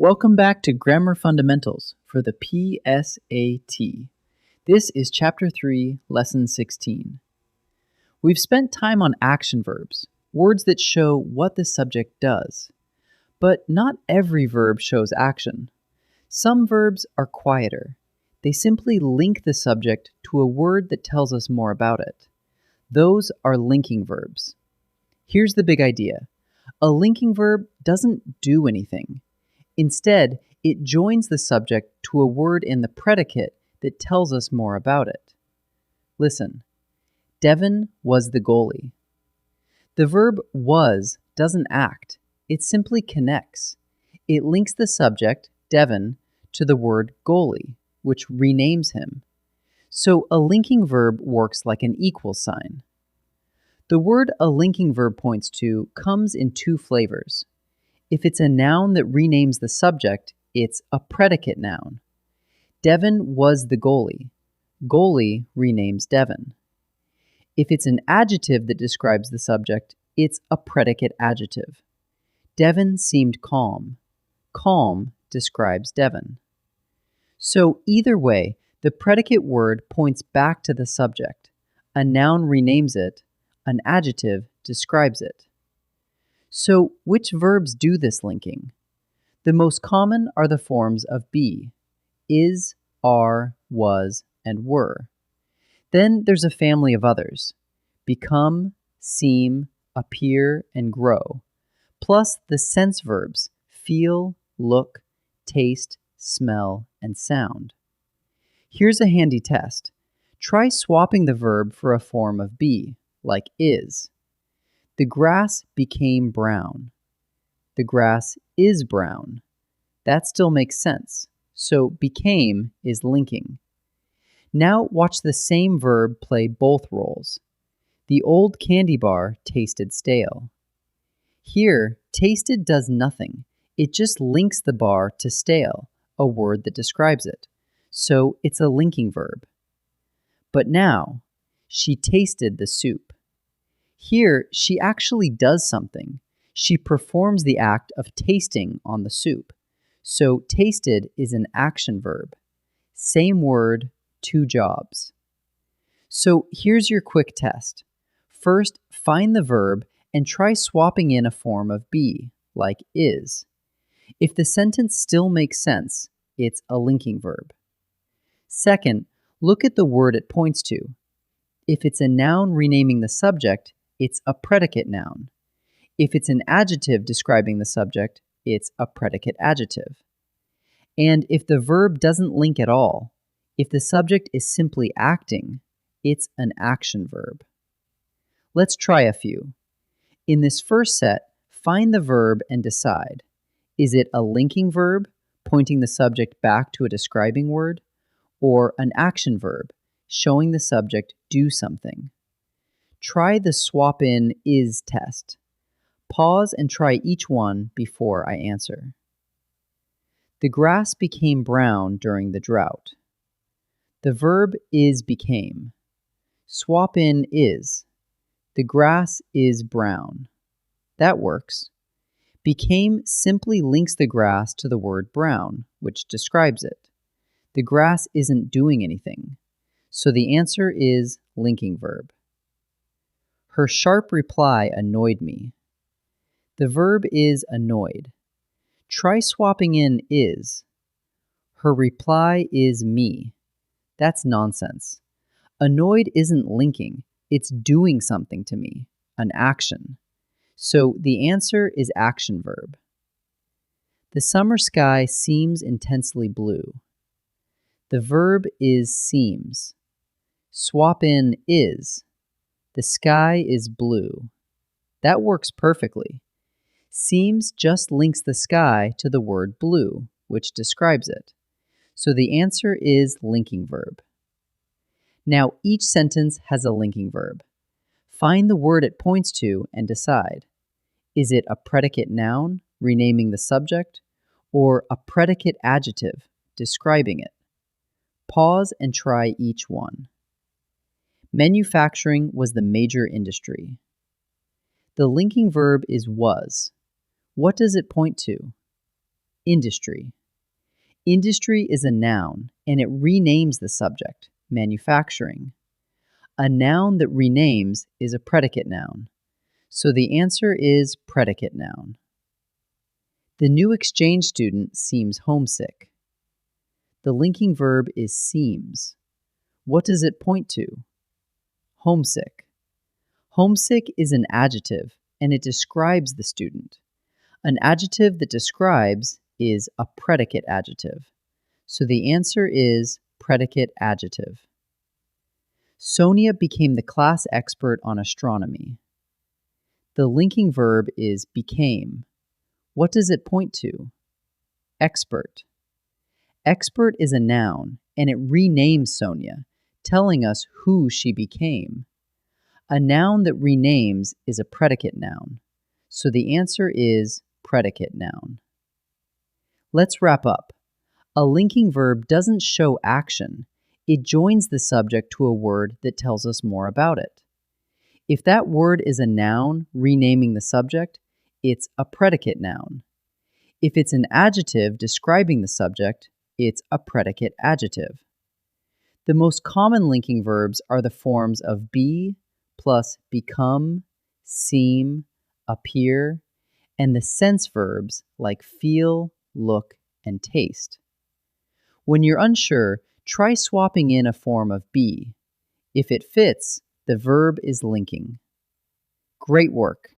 Welcome back to Grammar Fundamentals for the PSAT. This is Chapter 3, Lesson 16. We've spent time on action verbs, words that show what the subject does. But not every verb shows action. Some verbs are quieter. They simply link the subject to a word that tells us more about it. Those are linking verbs. Here's the big idea. A linking verb doesn't do anything. Instead, it joins the subject to a word in the predicate that tells us more about it. Listen. Devin was the goalie. The verb was doesn't act. It simply connects. It links the subject, Devin, to the word goalie, which renames him. So a linking verb works like an equal sign. The word a linking verb points to comes in two flavors. If it's a noun that renames the subject, it's a predicate noun. Devin was the goalie. Goalie renames Devin. If it's an adjective that describes the subject, it's a predicate adjective. Devin seemed calm. Calm describes Devin. So either way, the predicate word points back to the subject. A noun renames it. An adjective describes it. So, which verbs do this linking? The most common are the forms of be, is, are, was, and were. Then there's a family of others, become, seem, appear, and grow, plus the sense verbs, feel, look, taste, smell, and sound. Here's a handy test. Try swapping the verb for a form of be, like is. The grass became brown. The grass is brown. That still makes sense. So became is linking. Now watch the same verb play both roles. The old candy bar tasted stale. Here, tasted does nothing. It just links the bar to stale, a word that describes it. So it's a linking verb. But now, she tasted the soup. Here, she actually does something. She performs the act of tasting on the soup. So tasted is an action verb. Same word, two jobs. So here's your quick test. First, find the verb and try swapping in a form of be, like is. If the sentence still makes sense, it's a linking verb. Second, look at the word it points to. If it's a noun renaming the subject, it's a predicate noun. If it's an adjective describing the subject, it's a predicate adjective. And if the verb doesn't link at all, if the subject is simply acting, it's an action verb. Let's try a few. In this first set, find the verb and decide. Is it a linking verb, pointing the subject back to a describing word, or an action verb, showing the subject do something? Try the swap in is test. Pause and try each one before I answer. The grass became brown during the drought. The verb is became. Swap in is. The grass is brown. That works. Became simply links the grass to the word brown, which describes it. The grass isn't doing anything. So the answer is linking verb. Her sharp reply annoyed me. The verb is annoyed. Try swapping in is. Her reply is me. That's nonsense. Annoyed isn't linking. It's doing something to me, an action. So the answer is action verb. The summer sky seems intensely blue. The verb is seems. Swap in is. The sky is blue. That works perfectly. Seems just links the sky to the word blue, which describes it. So the answer is linking verb. Now each sentence has a linking verb. Find the word it points to and decide. Is it a predicate noun, renaming the subject, or a predicate adjective, describing it? Pause and try each one. Manufacturing was the major industry. The linking verb is was. What does it point to? Industry. Industry is a noun, and it renames the subject, manufacturing. A noun that renames is a predicate noun, so the answer is predicate noun. The new exchange student seems homesick. The linking verb is seems. What does it point to? Homesick. Homesick is an adjective, and it describes the student. An adjective that describes is a predicate adjective. So the answer is predicate adjective. Sonia became the class expert on astronomy. The linking verb is became. What does it point to? Expert. Expert is a noun, and it renames Sonia, telling us who she became. A noun that renames is a predicate noun, so the answer is predicate noun. Let's wrap up. A linking verb doesn't show action. It joins the subject to a word that tells us more about it. If that word is a noun renaming the subject, it's a predicate noun. If it's an adjective describing the subject, it's a predicate adjective. The most common linking verbs are the forms of be plus become, seem, appear, and the sense verbs like feel, look, and taste. When you're unsure, try swapping in a form of be. If it fits, the verb is linking. Great work!